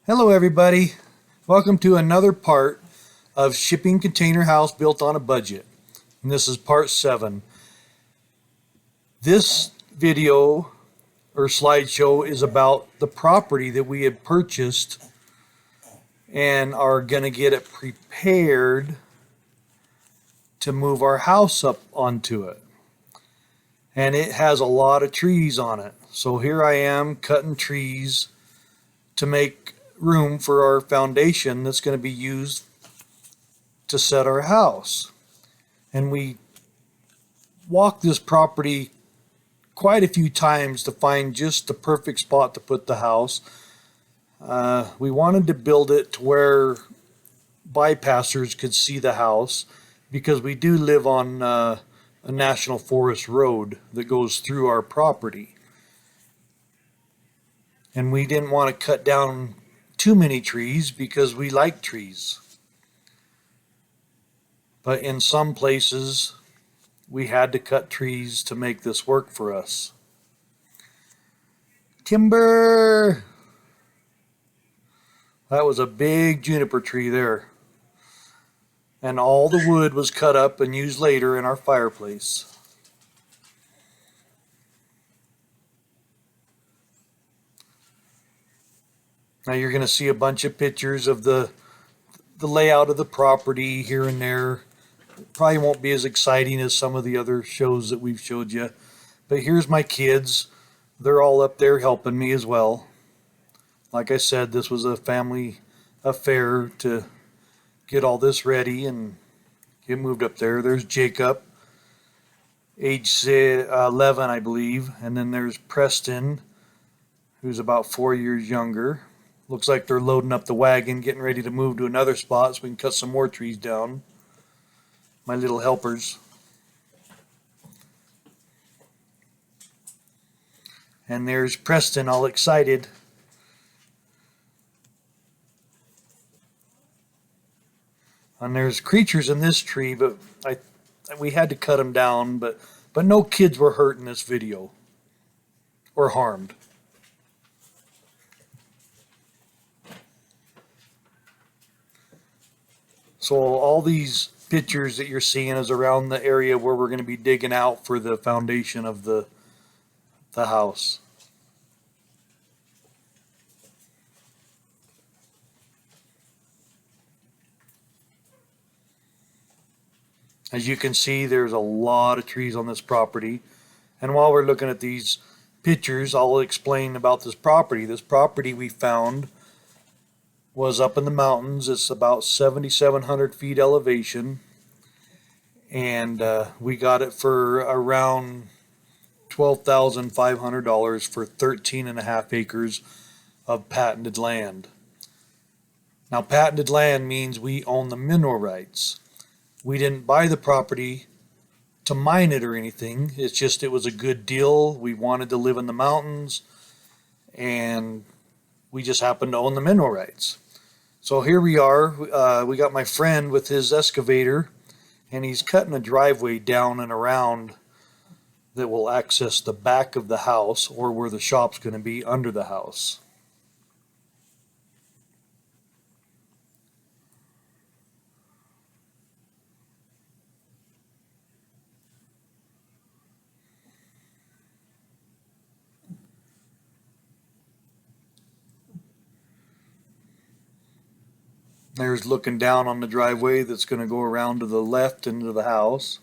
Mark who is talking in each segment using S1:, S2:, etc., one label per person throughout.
S1: Hello everybody, welcome to another part of Shipping Container House Built on a Budget. And this is part 7. This video or slideshow is about the property that we had purchased and are going to get it prepared to move our house up onto it. And it has a lot of trees on it. So here I am cutting trees to make room for our foundation that's going to be used to set our house. And we walked this property quite a few times to find just the perfect spot to put the house. We wanted to build it to where bypassers could see the house because we do live on a national forest road that goes through our property. And we didn't want to cut down too many trees because we like trees. But in some places, we had to cut trees to make this work for us. Timber! That was a big juniper tree there. And all the wood was cut up and used later in our fireplace. Now you're going to see a bunch of pictures of the layout of the property here and there. It probably won't be as exciting as some of the other shows that we've showed you. But here's my kids. They're all up there helping me as well. Like I said, this was a family affair to get all this ready and get moved up there. There's Jacob, age 11, I believe. And then there's Preston, who's about 4 years younger. Looks like they're loading up the wagon, getting ready to move to another spot so we can cut some more trees down. My little helpers. And there's Preston all excited. And there's creatures in this tree, but we had to cut them down, but no kids were hurt in this video or harmed. So all these pictures that you're seeing is around the area where we're going to be digging out for the foundation of the house. As you can see, there's a lot of trees on this property. And while we're looking at these pictures, I'll explain about this property. This property we found was up in the mountains. It's about 7,700 feet elevation. And we got it for around $12,500 for 13 and a half acres of patented land. Now, patented land means we own the mineral rights. We didn't buy the property to mine it or anything. It's just it was a good deal. We wanted to live in the mountains, and we just happened to own the mineral rights. So here we are. We got my friend with his excavator, and he's cutting a driveway down and around that will access the back of the house or where the shop's going to be under the house. There's looking down on the driveway that's going to go around to the left into the house.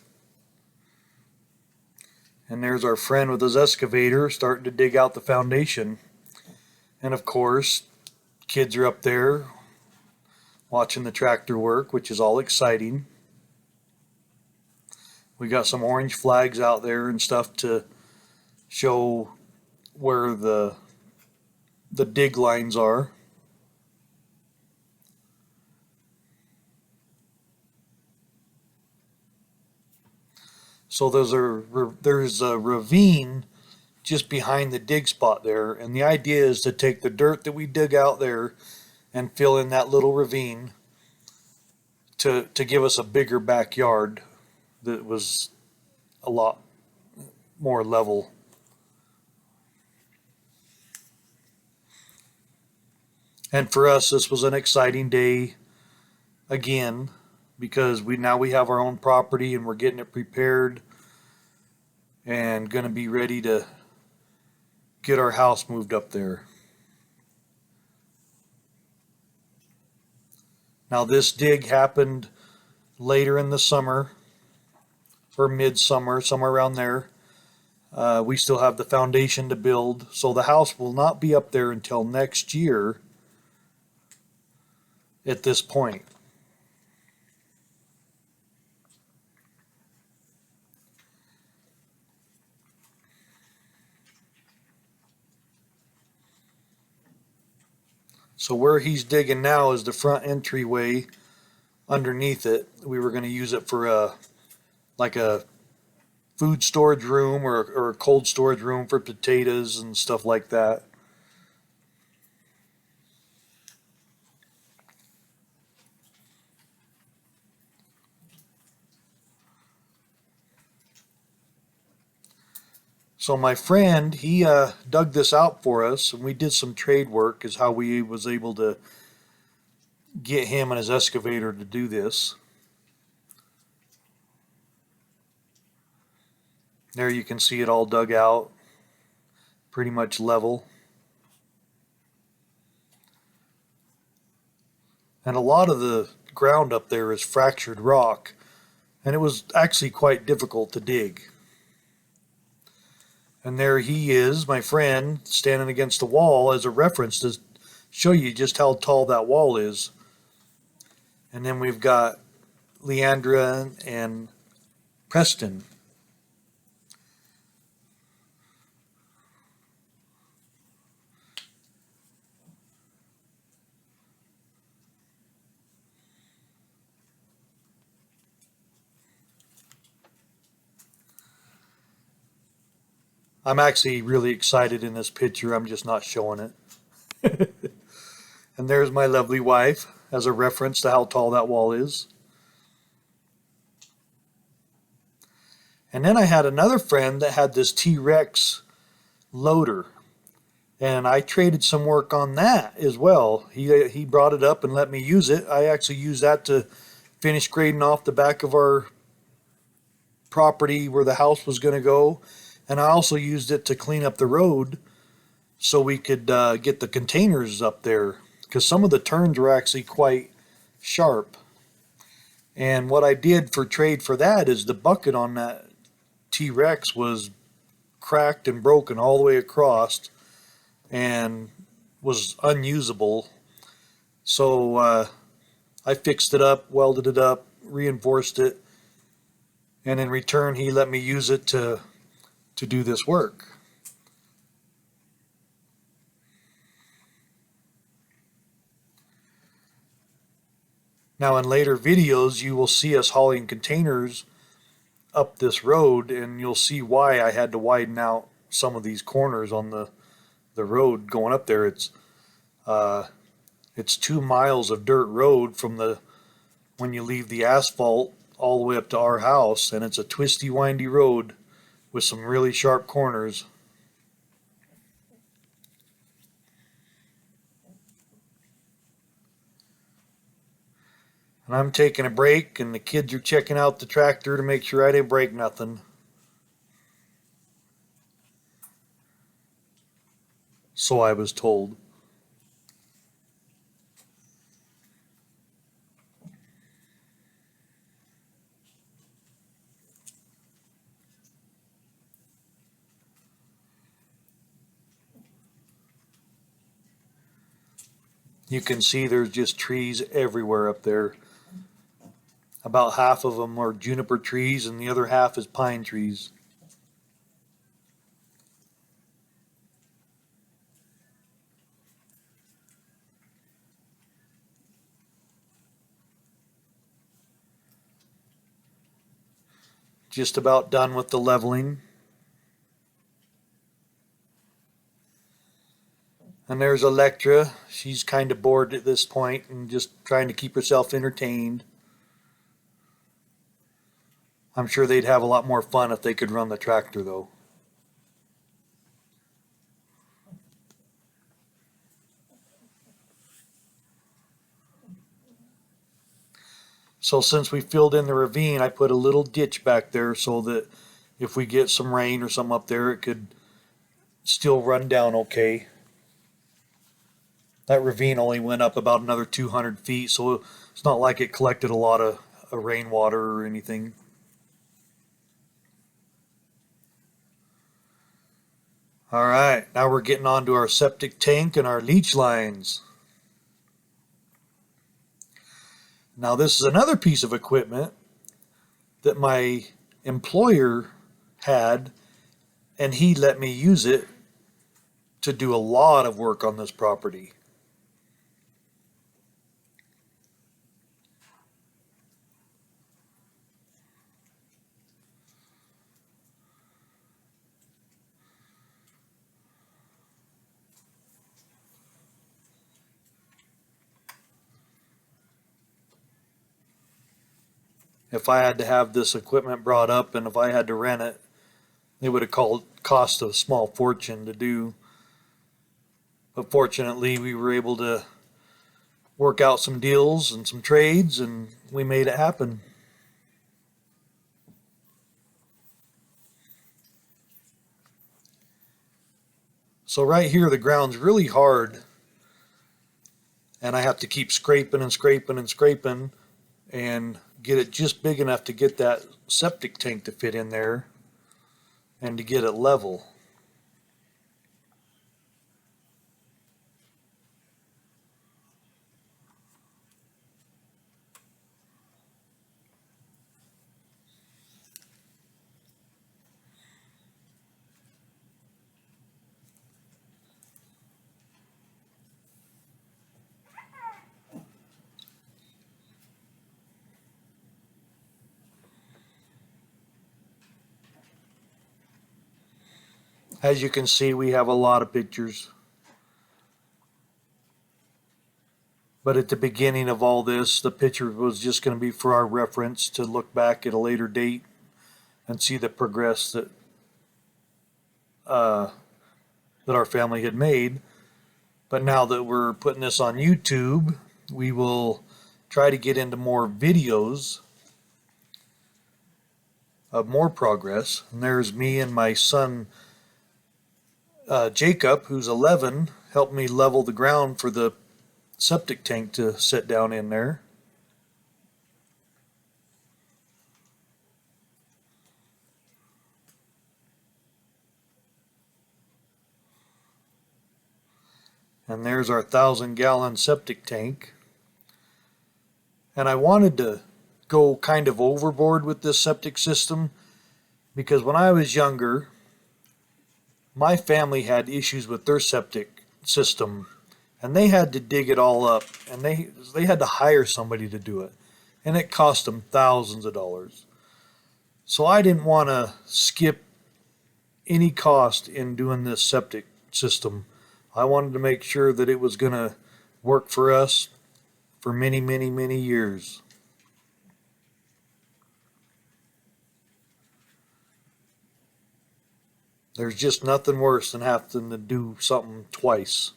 S1: And there's our friend with his excavator starting to dig out the foundation. And of course, kids are up there watching the tractor work, which is all exciting. We got some orange flags out there and stuff to show where the dig lines are. So there's a ravine just behind the dig spot there, and the idea is to take the dirt that we dig out there and fill in that little ravine to give us a bigger backyard that was a lot more level. And for us, this was an exciting day again because we have our own property and we're getting it prepared and going to be ready to get our house moved up there. Now, this dig happened later in the summer or midsummer, somewhere around there. We still have the foundation to build, so the house will not be up there until next year at this point. So where he's digging now is the front entryway. Underneath it, we were going to use it for a food storage room or a cold storage room for potatoes and stuff like that. So my friend, he dug this out for us, and we did some trade work. Is how we was able to get him and his excavator to do this. There you can see it all dug out, pretty much level. And a lot of the ground up there is fractured rock, and it was actually quite difficult to dig. And there he is, my friend, standing against the wall as a reference to show you just how tall that wall is. And then we've got Leandra and Preston. I'm actually really excited in this picture. I'm just not showing it. And there's my lovely wife as a reference to how tall that wall is. And then I had another friend that had this T-Rex loader. And I traded some work on that as well. He brought it up and let me use it. I actually used that to finish grading off the back of our property where the house was going to go. And I also used it to clean up the road so we could get the containers up there, because some of the turns were actually quite sharp. And what I did for trade for that is the bucket on that T-Rex was cracked and broken all the way across and was unusable. So I fixed it up, welded it up, reinforced it, and in return he let me use it to do this work. Now in later videos you will see us hauling containers up this road, and you'll see why I had to widen out some of these corners on the road going up there. It's 2 miles of dirt road from when you leave the asphalt all the way up to our house, and it's a twisty, windy road with some really sharp corners. And I'm taking a break, and the kids are checking out the tractor to make sure I didn't break nothing. So I was told. You can see there's just trees everywhere up there. About half of them are juniper trees and the other half is pine trees. Just about done with the leveling. And there's Electra. She's kind of bored at this point and just trying to keep herself entertained. I'm sure they'd have a lot more fun if they could run the tractor, though. So since we filled in the ravine, I put a little ditch back there so that if we get some rain or something up there, it could still run down okay. That ravine only went up about another 200 feet, so it's not like it collected a lot of rainwater or anything. All right, now we're getting on to our septic tank and our leach lines. Now this is another piece of equipment that my employer had, and he let me use it to do a lot of work on this property. If I had to have this equipment brought up and if I had to rent it, it would have cost a small fortune to do. But fortunately, we were able to work out some deals and some trades, and we made it happen. So right here, the ground's really hard, and I have to keep scraping and scraping and scraping and get it just big enough to get that septic tank to fit in there and to get it level. As you can see, we have a lot of pictures. But at the beginning of all this, the picture was just going to be for our reference to look back at a later date and see the progress that that our family had made. But now that we're putting this on YouTube, we will try to get into more videos of more progress. And there's me and my son Jacob, who's 11, helped me level the ground for the septic tank to sit down in there. And there's our 1,000-gallon septic tank. And I wanted to go kind of overboard with this septic system because when I was younger, my family had issues with their septic system, and they had to dig it all up, and they had to hire somebody to do it, and it cost them thousands of dollars. So I didn't want to skip any cost in doing this septic system. I wanted to make sure that it was going to work for us for many, many, many years. There's just nothing worse than having to do something twice.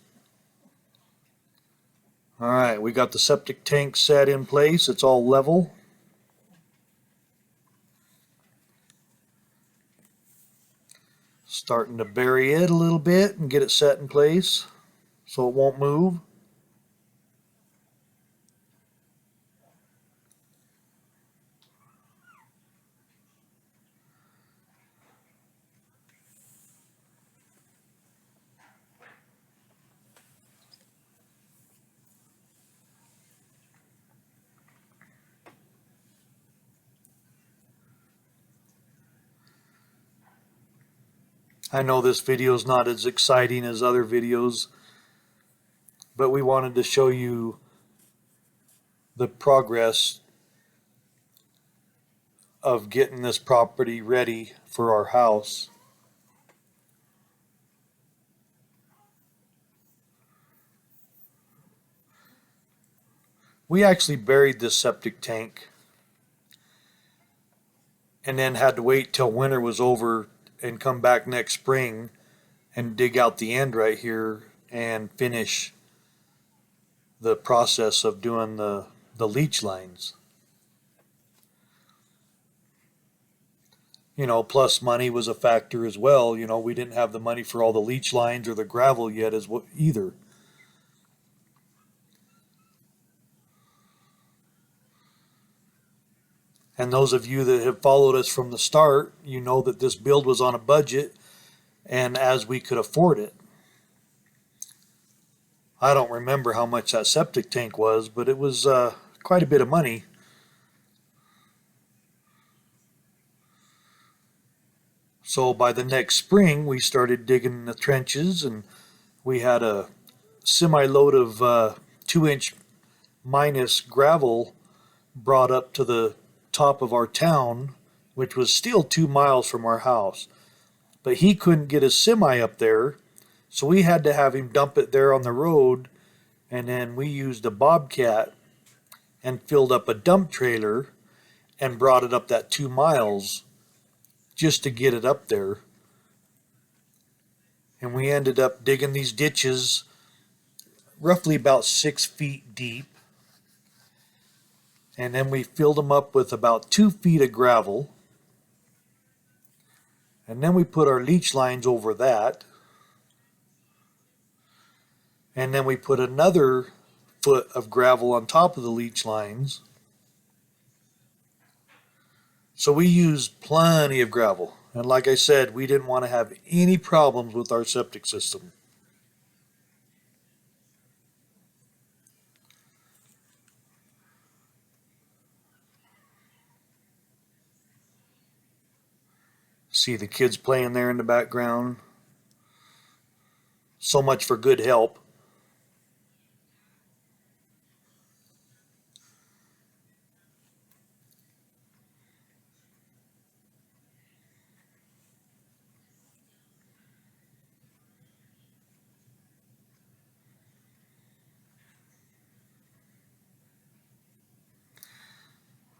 S1: All right, we got the septic tank set in place. It's all level. Starting to bury it a little bit and get it set in place so it won't move. I know this video is not as exciting as other videos, but we wanted to show you the progress of getting this property ready for our house. We actually buried this septic tank and then had to wait till winter was over and come back next spring and dig out the end right here and finish the process of doing the leach lines. Plus money was a factor as well. We didn't have the money for all the leach lines or the gravel yet as well either. And those of you that have followed us from the start, you know that this build was on a budget and as we could afford it. I don't remember how much that septic tank was, but it was quite a bit of money. So by the next spring, we started digging the trenches, and we had a semi load of 2-inch minus gravel brought up to the top of our town, which was still 2 miles from our house. But he couldn't get his semi up there, so we had to have him dump it there on the road, and then we used a bobcat and filled up a dump trailer and brought it up that 2 miles just to get it up there. And we ended up digging these ditches roughly about 6 feet deep. And then we filled them up with about 2 feet of gravel. And then we put our leach lines over that. And then we put another foot of gravel on top of the leach lines. So we used plenty of gravel. And like I said, we didn't want to have any problems with our septic system. See the kids playing there in the background. So much for good help.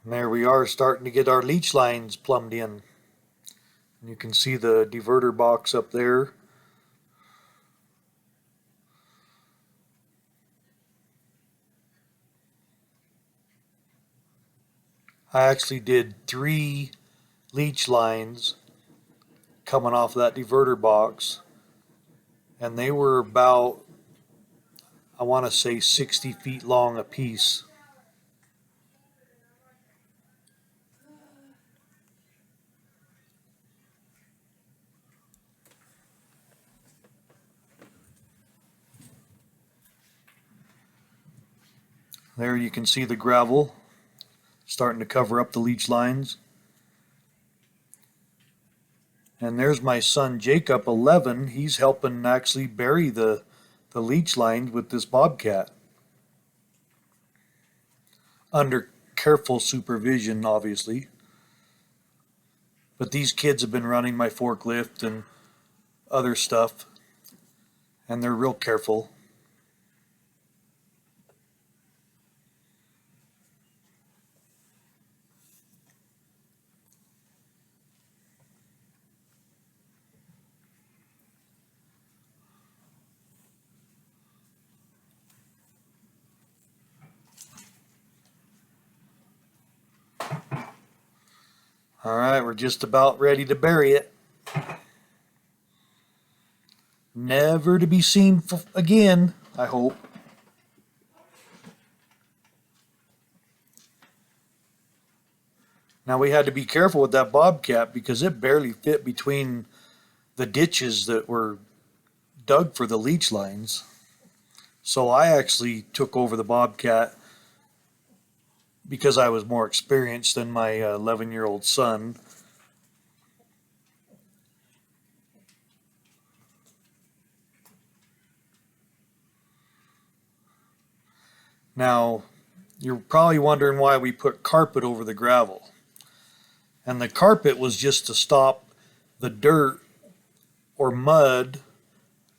S1: And there we are starting to get our leach lines plumbed in. And you can see the diverter box up there. I actually did 3 leach lines coming off that diverter box, and they were about, I want to say, 60 feet long a piece. There you can see the gravel starting to cover up the leach lines. And there's my son Jacob, 11. He's helping actually bury the leach lines with this bobcat. Under careful supervision, obviously. But these kids have been running my forklift and other stuff, and they're real careful. All right, we're just about ready to bury it. Never to be seen again, I hope. Now we had to be careful with that bobcat because it barely fit between the ditches that were dug for the leach lines. So I actually took over the bobcat because I was more experienced than my 11-year-old son. Now, you're probably wondering why we put carpet over the gravel. And the carpet was just to stop the dirt or mud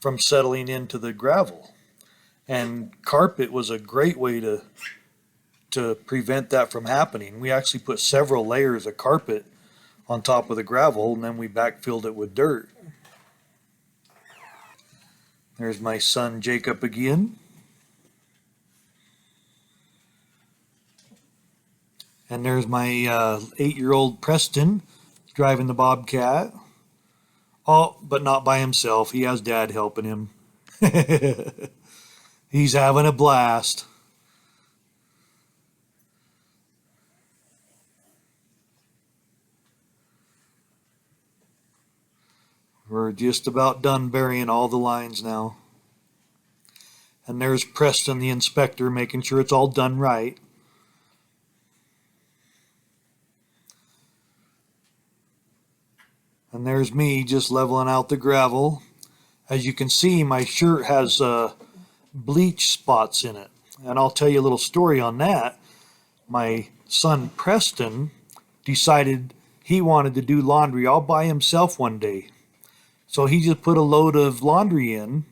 S1: from settling into the gravel. And carpet was a great way to prevent that from happening. We actually put several layers of carpet on top of the gravel, and then we backfilled it with dirt. There's my son Jacob again. And there's my 8-year-old Preston driving the Bobcat. Oh, but not by himself. He has Dad helping him. He's having a blast. We're just about done burying all the lines now. And there's Preston, the inspector, making sure it's all done right. And there's me just leveling out the gravel. As you can see, my shirt has bleach spots in it. And I'll tell you a little story on that. My son Preston decided he wanted to do laundry all by himself one day. So he just put a load of laundry in.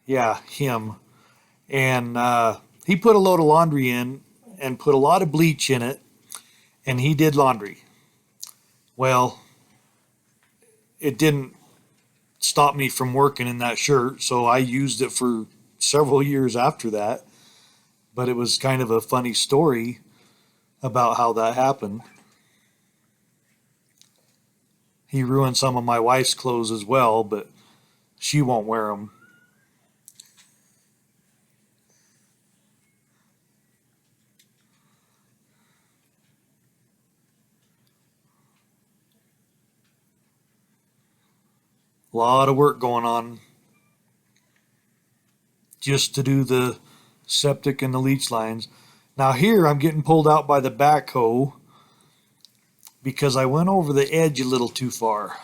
S1: Yeah, him. And he put a load of laundry in and put a lot of bleach in it. And he did laundry. Well, it didn't stop me from working in that shirt, so I used it for several years after that. But it was kind of a funny story about how that happened. He ruined some of my wife's clothes as well, but she won't wear them. A lot of work going on just to do the septic and the leach lines. Now here I'm getting pulled out by the backhoe because I went over the edge a little too far.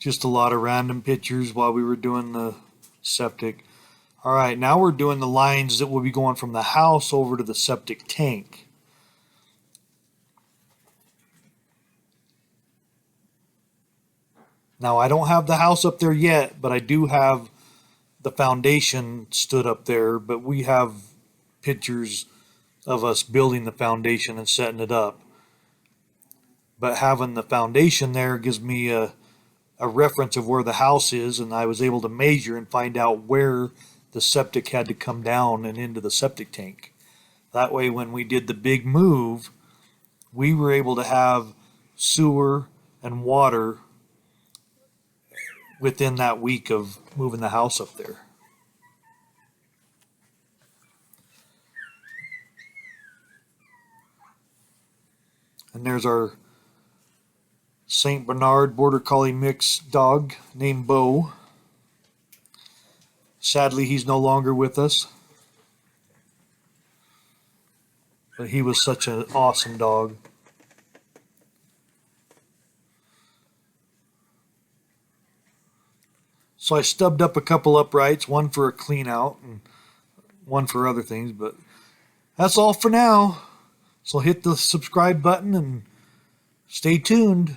S1: Just a lot of random pictures while we were doing the septic. All right, now we're doing the lines that will be going from the house over to the septic tank. Now I don't have the house up there yet, but I do have the foundation stood up there, but we have pictures of us building the foundation and setting it up. But having the foundation there gives me a reference of where the house is, and I was able to measure and find out where the septic had to come down and into the septic tank. That way, when we did the big move, we were able to have sewer and water within that week of moving the house up there. And there's our St. Bernard Border Collie mix dog named Bo. Sadly, he's no longer with us. But he was such an awesome dog. So I stubbed up a couple uprights, one for a clean out and one for other things, but that's all for now. So hit the subscribe button and stay tuned.